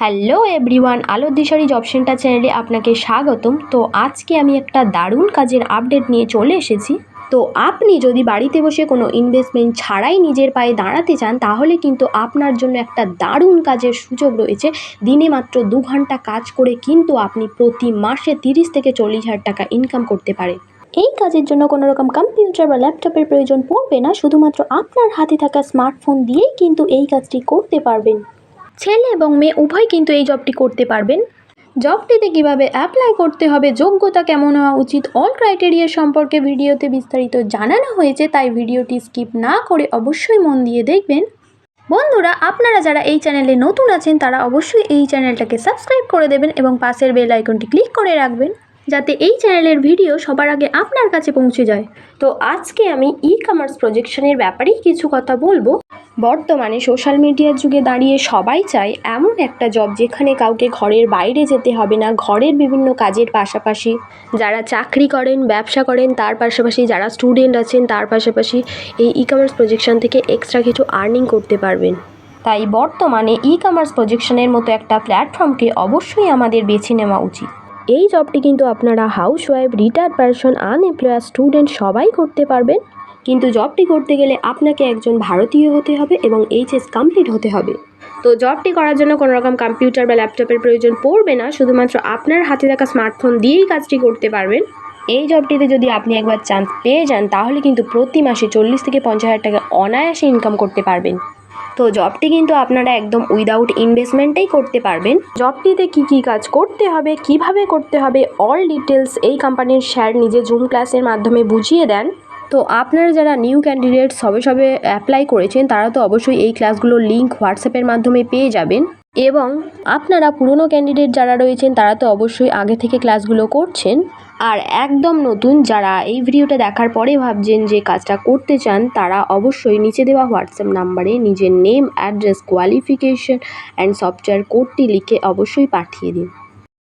Hello everyone, আলোর দিশারি job centre চ্যানেলে আপনাকে স্বাগতম। তো আজকে আমি একটা দারুণ কাজের আপডেট নিয়ে চলে এসেছি। তো আপনি যদি বাড়িতে বসে কোনো ইনভেস্টমেন্ট ছাড়াই নিজের পায়ে দাঁড়াতে চান, তাহলে কিন্তু আপনার জন্য একটা দারুণ কাজের সুযোগ রয়েছে। দিনে মাত্র 2 ঘন্টা কাজ করে কিন্তু আপনি প্রতি মাসে 30 থেকে 40,000 টাকা ইনকাম করতে পারেন। এই কাজের জন্য কোনো রকম কম্পিউটার বা ল্যাপটপের প্রয়োজন পড়বে না, শুধুমাত্র আপনার হাতে থাকা স্মার্টফোন দিয়েই কিন্তু এই কাজটি করতে পারবেন। ছেলে এবং মেয়ে উভয় কিন্তু এই জবটি করতে পারবেন। জবটিতে কিভাবে অ্যাপ্লাই করতে হবে, যোগ্যতা কেমন হওয়া উচিত, অল ক্রাইটেরিয়া সম্পর্কে ভিডিওতে বিস্তারিত জানানো হয়েছে, তাই ভিডিওটি স্কিপ না করে অবশ্যই মন দিয়ে দেখবেন। বন্ধুরা, আপনারা যারা এই চ্যানেলে নতুন আছেন তারা অবশ্যই এই চ্যানেলটাকে সাবস্ক্রাইব করে দেবেন এবং পাশের বেল আইকনটি ক্লিক করে রাখবেন, যাতে এই চ্যানেলের ভিডিও সবার আগে আপনার কাছে পৌঁছে যায়। তো আজকে আমি ই কমার্স প্রজেকশনের ব্যাপারেই কিছু কথা বলবো। বর্তমানে সোশ্যাল মিডিয়ার যুগে দাঁড়িয়ে সবাই চায় এমন একটা জব যেখানে কাউকে ঘরের বাইরে যেতে হবে না। ঘরের বিভিন্ন কাজের পাশাপাশি যারা চাকরি করেন, ব্যবসা করেন, তার পাশাপাশি যারা স্টুডেন্ট আছেন, তার পাশাপাশি এই ই কমার্স প্রজেকশন থেকে এক্সট্রা কিছু আর্নিং করতে পারবেন। তাই বর্তমানে ই কমার্স প্রজেকশনের মতো একটা প্ল্যাটফর্মকে অবশ্যই আমাদের বেছে নেওয়া উচিত। এই জবটি কিন্তু আপনারা housewife, retired person, unemployed, student সবাই করতে পারবেন। কিন্তু জবটি করতে গেলে আপনাকে একজন ভারতীয় হতে হবে এবং এইচএস কমপ্লিট হতে হবে। তো জবটি করার জন্য কোনো রকম কম্পিউটার বা ল্যাপটপের প্রয়োজন পড়বে না, শুধুমাত্র আপনার হাতে থাকা স্মার্টফোন দিয়েই কাজটি করতে পারবেন। এই জবটিতে যদি আপনি একবার চান্স পেয়ে যান, তাহলে কিন্তু প্রতি মাসে 40 থেকে 50,000 টাকা অনায়াসে ইনকাম করতে পারবেন। তো জবটি কিন্তু আপনারা একদম উইদাউট ইনভেস্টমেন্টেই করতে পারবেন। জবটিতে কি কি কাজ করতে হবে, কিভাবে করতে হবে, অল ডিটেলস এই কোম্পানির স্যার নিজে জুম ক্লাসের মাধ্যমে বুঝিয়ে দেন। তো আপনারা যারা নিউ ক্যান্ডিডেট সবে সবে অ্যাপ্লাই করেছেন, তারা তো অবশ্যই এই ক্লাসগুলোর লিঙ্ক হোয়াটসঅ্যাপের মাধ্যমে পেয়ে যাবেন। এবং আপনারা পুরনো ক্যান্ডিডেট যারা রয়েছেন, তারা তো অবশ্যই আগে থেকে ক্লাসগুলো করছেন। আর একদম নতুন যারা এই ভিডিওটা দেখার পরে ভাবছেন যে কাজটা করতে চান, তারা অবশ্যই নিচে দেওয়া হোয়াটসঅ্যাপ নাম্বারে নিজের name, address, qualification and software কোডটি লিখে অবশ্যই পাঠিয়ে দিন।